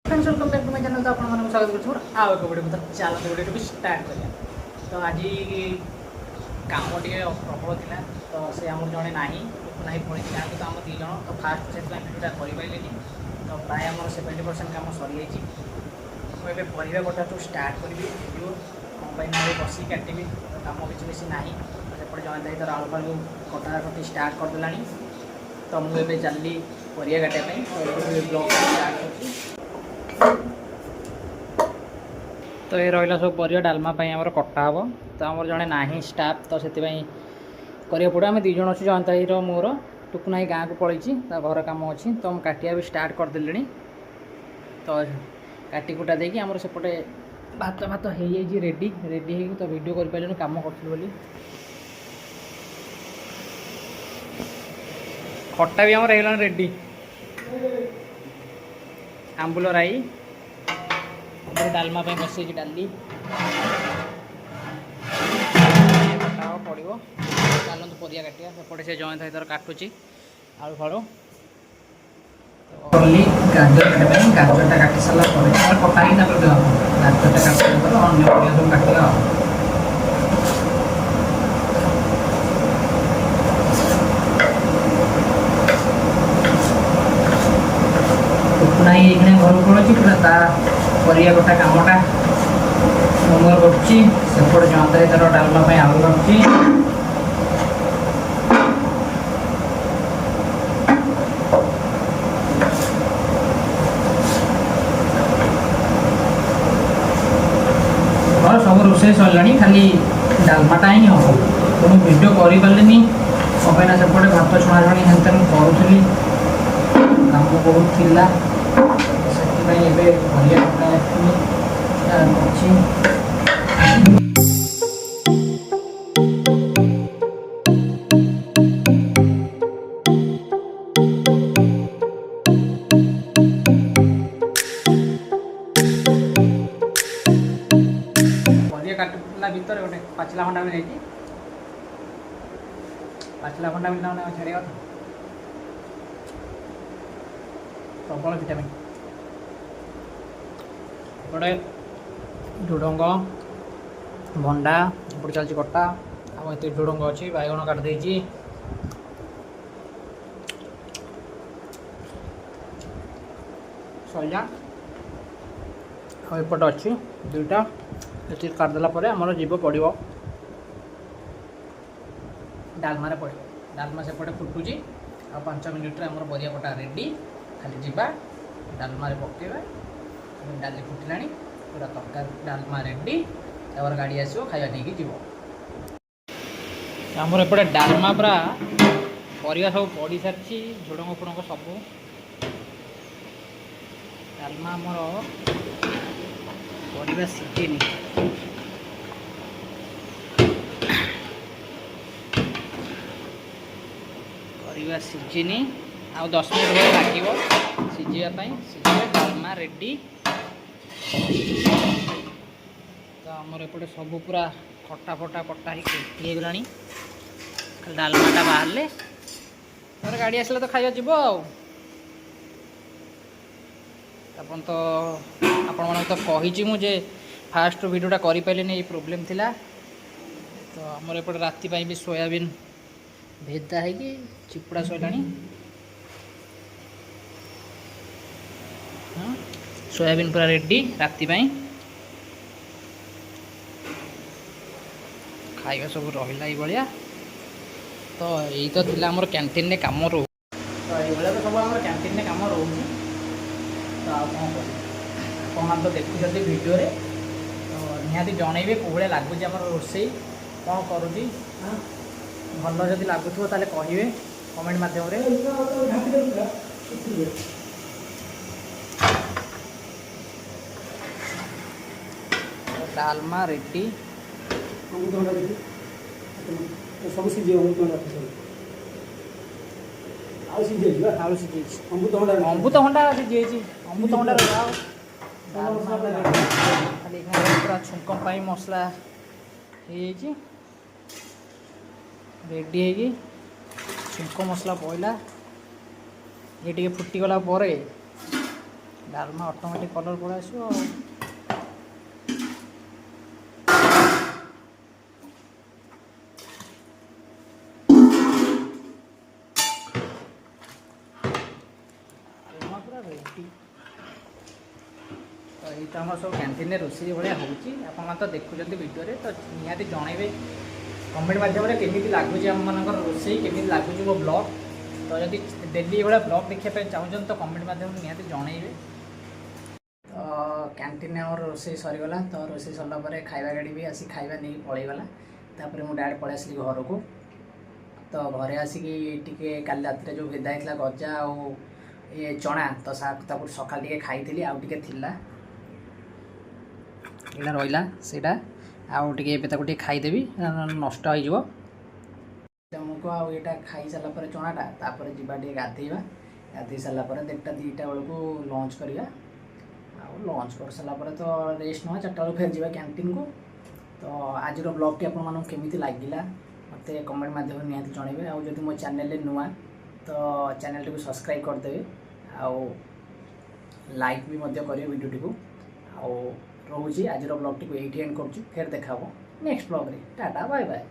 Welcome back to my channel. तो आप स्वागत कर आउ एक वीडियो मतलब चलो वीडियो भी स्टार्ट करिया। तो आज काम टे प्रबल था तो से आम जड़े ना ना पड़ी था तो आम 2 जन तो फास्ट से भिडियोटा करें तो प्राय आम 70% काम सरी जाइए। मुझे परिवा कटा तो स्टार्ट करी वीडियो मोबाइल में बस काटि तो कम किसी बेसी ना सेपटे जन दाई तो आलू फालू कटा कटी स्टार्ट करदेला। तो मुझे चलि परिया काटापी तो ब्लॉग स्टार्ट कर। तो ये रहा सब परिया डालमा आम कटा हे तो आम जड़े ना स्टाफ तो से करिया पड़े। आम 2 जन अच्छे जयंताई मोर टुकुना गाँव को पलि घर कम अच्छी तो मुझे काटिया भी स्टार्ट करदे। तो काटी कुटा देकी आमर सेपटे भात भात हो रेडी रेडी हो तो वीडियो कर पारे कम करी खटा भी आमर हो रेडी आंबुल राई डालमा बसई डाली पड़ो चलते परिया काटिया सेपटे से जयंत भाई काटुची आलू फालू कली गाजर काटे गाजरटा काटि सारा कटा ही गाजरटा काट सारा अन्य परिया सब काटिया टुकुना ही घर पड़ी पूरा ता परिया कटा कामटा मोर करुच्ची सेपटे जयंताई तार डालमा आलू काटुची सब रोषे सरला खाली डालमाटा ही हम तो मुझे वीडियो कर पारे कहीं सेपटे भात छुणा छुणी हेन करूली कम बहुत थिला से परिया कटा अच्छी काटला भर गोटे पाचला खंडा भी नहीं पाचला खंडा भी छाड़ प्रबल विटामिन एपटे झुडंग भंडा एपटे चलती कटा आम ये झुडंग अच्छी बैगण काटिदे सजा एपटे अच्छी 2टा ये काटदेला आमर जीव पड़ो डालमारे पड़ो डालमा सेपटे फुटुची आ 5 मिनिट्रे आमर परिया कटा रेडी खाली जीवा डालमारे पकेवा डाली फुटिला पूरा तरकारी डालमा रेडी और गाड़ी आसो खाया नहीं जीव आमर एपटे डालमा पूरा परिया सब पड़ी सारी झुडंग फुडंग सब डालमा आमर परिया सीझेनि परिया सीझेनि आ 10 मिनट भर लगे सीझापी सीझे डालमा रेडी। तो आमर एपटे सब पूरा खटा फटा कटा होगला खाली डालमाटा बाहर तर गाड़ी आसले तो खाया जीव आपन तो आपण मन तो कही मुझे फास्ट वीडियोटा कर पारे नहीं प्रोब्लेम थिला। तो आमर एपटे राति भी सोयाबीन भेदा है चिपुड़ा सैला सोयाबीन पूरा रेडी राति खाଇବା सब रहा ये तो यही तो थिला हमर कैंटीन ने काम रो तो ये तो सब हमर कैंटीन ने काम रो तो आप तो देखुं वीडियो रे तो निहाती जनइबे कौ भाया लगुच आम रोसे कौन करुँगी भल जदि लगुथ ताले कहे कमेंट मध्यम डालमा रेडी सब सीझे आलू सीझे अमृतभंडा सीझे अमृतभंडा खाली पूरा छुंक मसला रेडी ଛୁଙ୍କ ମସଲା ପଇଲା ये टे फुटीगला डालमा ऑटोमेटिक कलर पड़ा आसो पूरा रेडी तो ये तो सब कैंटीन रोषे भाया हो तो देखुं वीडियो तो निहाती जनइबे कमेंट मध्यम केमी लगुच आम मान रोषे केमी लगुच मो ब्लॉग तो जब डेली ये ब्लॉग देखापी चाहूँ तो कमेंट मध्यम निहाती जनइबे तो कैंटीन आम रोषे सरीगला तो रोषे सरला खाଇବା गाड़ी भी आसी खाଇବା नहीं पलैगला तापर मुझे डायरेक्ट पलि आसली घर को तो घरे आसिकी टिके काली रात जो भेदा होता गजा और ये चना तो सका टे खाई आउ टे थिला यहाँ रहा सेटा आउ टे खाईदेवी नष्ट हो तुमको आउ यहाँ खाई सारापर चनाटा तापर जीवा टे गाधेवा गाधे सारापर 1टा 2टा बेलू लंच करवा लंच कर सारापर तो रेस्ट ना 4टा बेलू फेर जावा कैंटीन को तो आज ब्लॉग टी आपमती लगिला मत कमेंट मध्यम निहाती जनइबे आउ जदि मो चैनल नुआ तो चैनल टी सब्सक्राइब करदेवे आउ लाइक भी करेंगे वीडियो टी को आउ रोचे आज ब्लॉग टी को ये एंड कर फिर देखा नेक्स्ट ब्लॉग रे टाटा बाय बाय।